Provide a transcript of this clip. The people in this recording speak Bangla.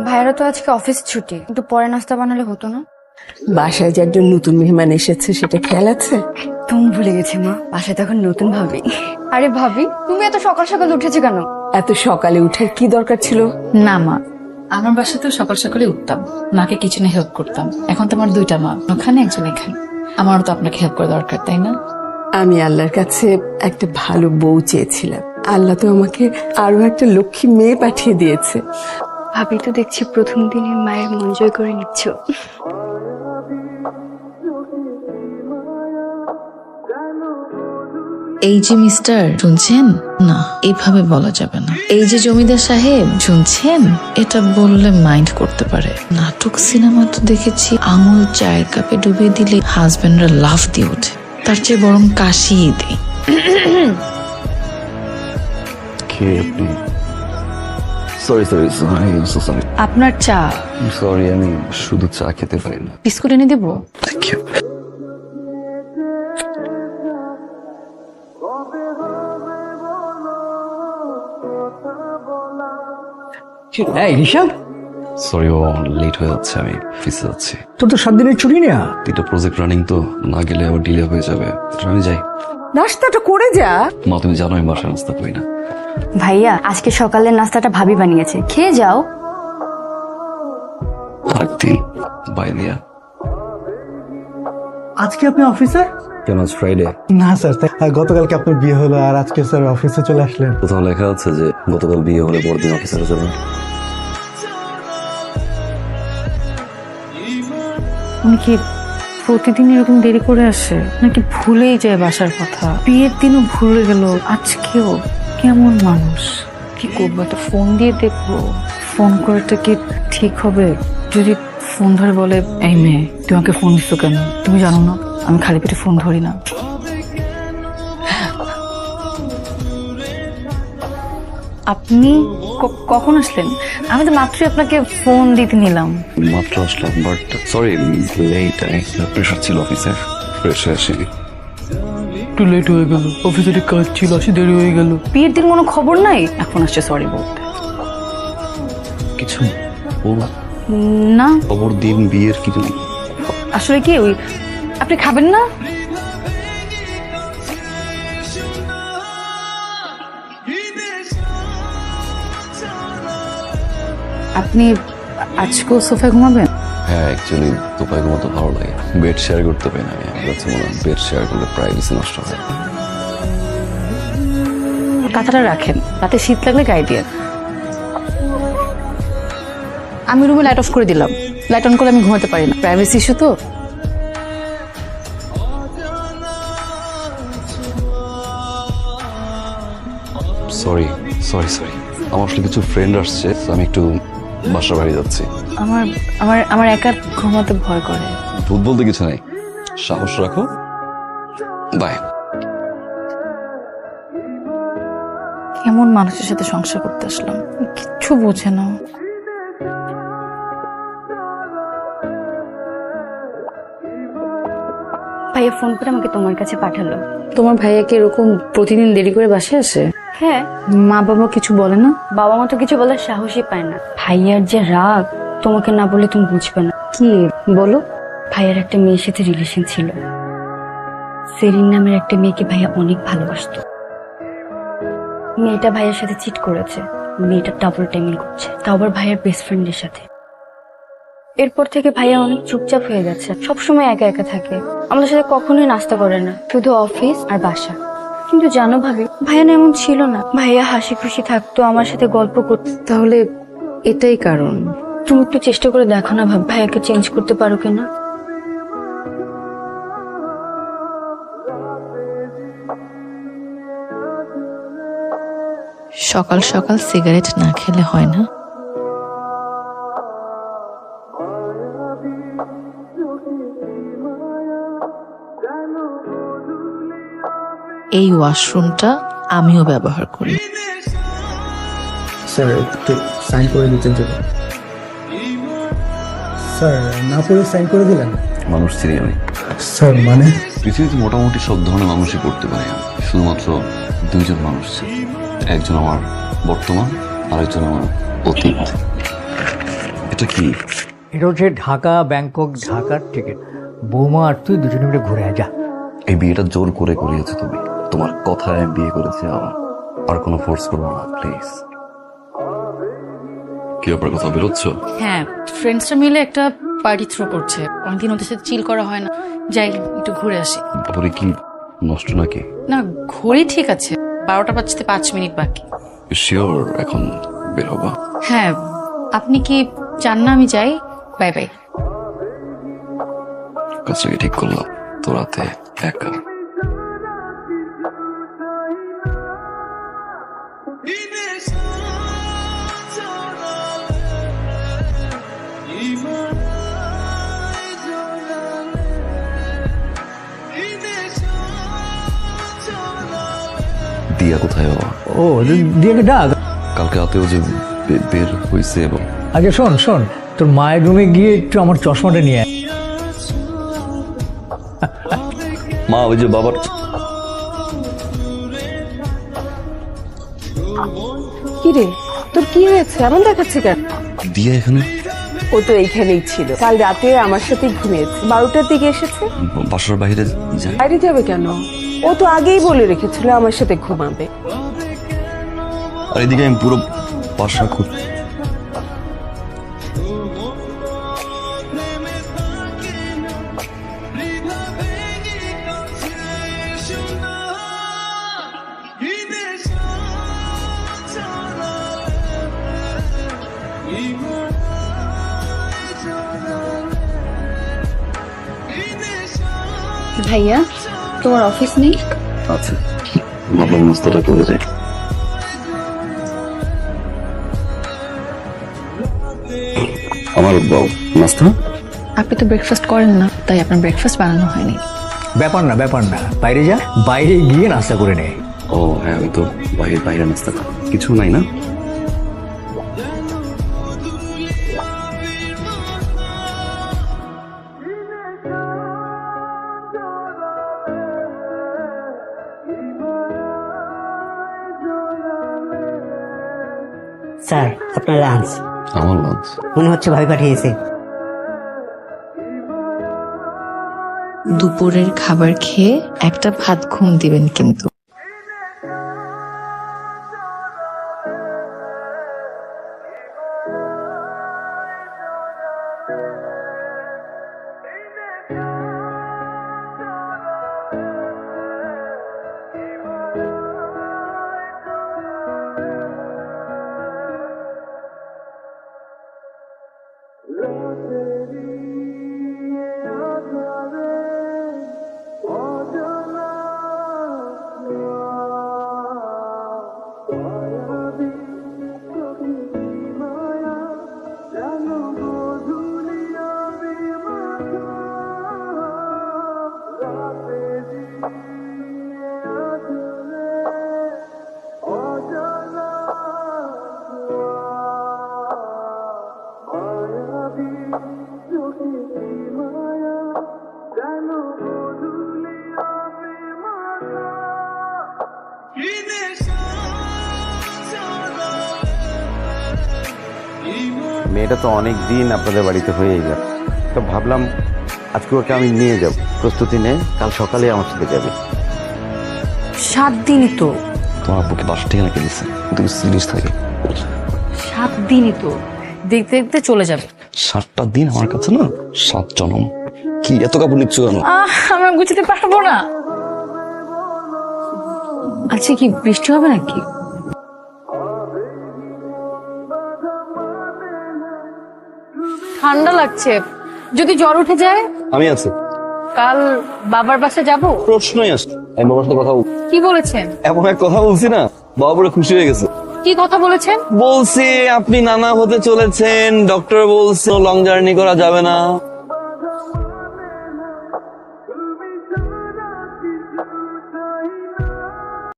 ভাইয়ারা তো আজকে অফিস ছুটি, একটু পরে নাস্তা বানালে হতো না? বাসায় যে একজন নতুন মেহমান এসেছে সেটা খেয়াল আছে? তুমি ভুলে গেছি মা, বাসায় তখন নতুন ভাবি। আরে ভাবি, তুমি এত সকাল সকাল উঠেছো কেন? এত সকালে উঠার কি দরকার ছিল? না মা, আমার বাসায় তো সকাল সকালে উঠতাম, মাকে কিচেনে হেল্প করতাম। এখন তো আমার দুইটা মা, ওখানে একজন এখানে। আমারও তো আপনাকে হেল্প করা দরকার, তাই না? আমি আল্লাহর কাছে একটা ভালো বউ চেয়েছিলাম, আল্লাহ তো আমাকে আরো একটা লক্ষ্মী মেয়ে পাঠিয়ে দিয়েছে। ভাবি তো দেখছি প্রথম দিনে মায়ের মন জয় করে নিচ্ছ। এই যে মিস্টার, শুনছেন? না, এভাবে বলা যাবে না। এই যে জমিদার সাহেব, শুনছেন? এটা বললে মাইন্ড করতে পারে। নাটক সিনেমা তো দেখেছি, আঙুল চায়ের কাপে ডুবিয়ে দিলে হাজবেন্ডরা লাফ দিয়ে ওঠে। তার চেয়ে বরং কাশিয়ে দেই। কে আপনি? Sorry sorry sorry so sorry আপনার চা। সরি, আমি শুধু চা খেতে পারি না। বিস্কুট এনে দেবো? Thank you. এই ঋষভ, সরি, ও লেট হয়ে যাচ্ছে, আমি অফিসে যাচ্ছি। তোর তো 7 দিনের ছুটি নেয়া। দুটো প্রজেক্ট রানিং তো, না গেলে আবার ডিলে হয়ে যাবে। আমি যাই। নাস্তাটা করে যা। মা, তুমি জানো আমি বাসায় নাস্তা করি না। ভাইয়া, আজকে সকালের নাস্তাটা ভাবি বানিয়েছে, খেয়ে যাও। আরেকদিন বাই দিয়া। আজকে আপনি অফিসে? কেন, আজ ফ্রাইডে? না স্যার, গতকালকে আপনার বিয়ে হলো আর আজকে স্যার অফিসে চলে আসলেন। কোথাও লেখা আছে যে গতকাল বিয়ে হলে পরদিন অফিসারে যাবেন? উনি কি প্রতিদিন এরকম দেরি করে আসে, নাকি ভুলেই যায় বাসার কথা? বিয়ের দিনও ভুলে গেল, আজকেও। কেমন মানুষ! কি করবো, একটা ফোন দিয়ে দেখবো। ফোন করাটা কি ঠিক হবে? যদি ফোন ধরে বলে, এই মেয়ে তুমি আমাকে ফোন দিচ্ছ কেন? তুমি জানো না আমি খালি পেটে ফোন ধরি না। আপনি কখন আসলেন? আমি তো মাত্রই আপনাকে ফোন দিতে নিলাম। মাত্র আসলাম, বাট সরি লেট, প্রেশার ছিল অফিসের, ফ্রেশ হয়ে আসিনি। একটু লেট হয়ে গেল, অফিসে কাজ ছিল, আসি দেরি হয়ে গেল। বিয়ের দিন কোনো খবর নাই, এখন আসছে সরি বলতে। কিছু বল, না খবর দিন বিয়ের কিছু। আসলে কি, ওই আপনি খাবেন না? আপনি আজকেও সোফায় ঘুমাবেন? হ্যাঁ, অ্যাকচুয়ালি তোপায় ঘুমাতে ভালো লাগে, বেড শেয়ার করতে পারি না আমি। আমার কাছে মনে হয় বেড শেয়ার করলে প্রাইভেসি নষ্ট হয়। কাঁথাটা রাখেন, রাতে শীত লাগলে গায়ে দিয়ে। আমি রুমে লাইট অফ করে দিলাম, লাইট অন করলে আমি ঘুমাতে পারি না, প্রাইভেসি ইস্যু তো। সরি সরি সরি, আমার আসলে কিছু ফ্রেন্ড আসছে, তো আমি একটু বাসার বাড়ি যাচ্ছি। আমার আমার আমার একা ঘুমাতে ভয় করে। ভূত বলতে কিছু নাই, সাহস রাখো। বাই। কেমন মানুষের সাথে সংসার করতে আসলাম, কিচ্ছু বোঝে না। ভাইয়া ফোন করে আমাকে তোমার কাছে পাঠালো। তোমার ভাইয়া কি এরকম প্রতিদিন দেরি করে বাসায় আসে? হ্যাঁ। মা বাবা কিছু বলে না? বাবা মা তো কিছু বলার সাহসই পায় না। ভাইয়ার যে রাগ, তোমাকে না বলে তুমি বুঝবে না। কি বলো? ভাইয়ার একটা মেয়ের সাথে রিলেশন ছিল, সেরিন নামের একটা মেয়েকে ভাইয়া অনেক ভালোবাসতো। মেয়েটা ভাইয়ের সাথে চিট করেছে, মেয়েটা ডাবল টাইমিং করছে, তাও আবার ভাইয়ার বেস্ট ফ্রেন্ডের সাথে। এরপর থেকে ভাইয়া অনেক চুপচাপ হয়ে গেছে, সবসময় একা একা থাকে, আমাদের সাথে কখনোই নাস্তা করে না, শুধু অফিস আর বাসা। কিন্তু জানো ভাবি, ভাইয়া না এমন ছিল না, ভাইয়া হাসি খুশি থাকতো, আমার সাথে গল্প করতো। তাহলে এটাই কারণ? তুমি একটু চেষ্টা করে দেখো না ভাবি, ভাইয়াকে চেঞ্জ করতে পারো কিনা। সকাল সকাল সিগারেট না খেলে হয় না? এই ওয়াশরুমটা আমিও ব্যবহার করি। স্যার একটু সাইন করে দিতেন যদি। স্যার না পড়ে সাইন করে দিলেন? মানুষ চিনি আমি স্যার। মানে পৃথিবীতে মোটামুটি সব ধরনের মানুষই করতে পারি আমি, শুধুমাত্র দুইজন মানুষ ছিল, একজন আমার বর্তমান, আরেকজন আমার অতীত। এটা কি? এটা হচ্ছে ঢাকা ব্যাংকক ঢাকার টিকিট। বৌমা আর তুই দুজনে মিলে ঘুরে আয়, যা। এই বিয়েটা জোর করে করিয়েছো তুমি। তোমার কথায় বিয়ে করেছি আর কোনো ফোর্স করবো না প্লিজ। কি ব্যাপার, কথা বেরোচ্ছ? হ্যাঁ, ফ্রেন্ডসরা মিলে একটা পার্টি থ্রো করছে, অনেকদিন ওদের সাথে চিল করা হয় না, যাই একটু ঘুরে আসি। তারপরে কি নষ্ট নাকি? না, ঘড়ি ঠিক আছে, 12টা বাজতে 5 মিনিট বাকি। শিওর এখন বের হবা? হ্যাঁ, আপনি কি চান না আমি যাই? Bye bye. কাজটাকে ঠিক করলাম তো, রাতে একা। দিয়া কোথায় বাবা? ও, দিয়াকে ডাক। কালকে রাতেও যে বের হয়েছে এবং আচ্ছা শোন শোন, তোর মায়ের রুমে গিয়ে একটু আমার চশমাটা নিয়ে আয়। মা ওই যে বাবার কি রে, তোর কি হয়েছে? এমন দেখাচ্ছে কেন? দিয়া এখানে? ও তো এইখানেই ছিল, কাল রাতে আমার সাথে ঘুমিয়েছে, 12টার দিকে এসেছে। বাসার বাইরে যায়? বাইরে যাবে কেন? ও তো আগেই বলে রেখেছিল আমার সাথে ঘুমাবে। আর এদিকে আমি পুরো বাসা খুব ভাইয়া, তোমার অফিস নেই? আছে, ভাবলাম নাস্তাটা করে যাই। আমার নাস্তা? আপনি তো ব্রেকফাস্ট করেন না, তাই আপনার ব্রেকফাস্ট বানানো হয়নি। ব্যাপার না ব্যাপার না, বাইরে যা, বাইরে গিয়ে নাস্তা করে নে। ও হ্যাঁ, আমি তো বাইরে নাস্তা খাই। কিছু নাই না? স্যার, আপনার লাঞ্চ। আমার লাঞ্চ? মনে হচ্ছে ভাবি পাঠিয়েছে। দুপুরের খাবার খেয়ে একটা ভাত ঘুম দিবেন কিন্তু। মেয়েটা তো অনেক দিন আপনাদের বাড়িতে হয়ে গেল, তো ভাবলাম আজকে ওকে আমি নিয়ে যাব। প্রস্তুতি নে, কাল সকালে আমার সাথে যাবে। 7 দিনই তো। তোমার আব্বুকে বাসা ঠিকানা কে দিচ্ছে? তুমি সিরিজ থাকে। 7 দিনই তো, দেখতে দেখতে চলে যাবে। 7টা দিন আমার কাছে না 7 জনম। কি এত কাপড় নিচ্ছ কেন? আমরা গুছাতে পারবো না। আচ্ছা, কি বৃষ্টি হবে নাকি? ঠান্ডা লাগছে, যদি জ্বর উঠে যায়? আমি আছি। কাল বাবার বাসায় যাব। প্রশ্নই আসছে। আমি বাবার সাথে কথা কি বলেছেন? এমন এক কথা বলছি না, বাবা পুরো খুশি হয়ে গেছে। কি কথা বলেছেন? বলছি আপনি নানা হতে চলেছেন, ডক্টর বলছে লং জার্নি করা যাবে না।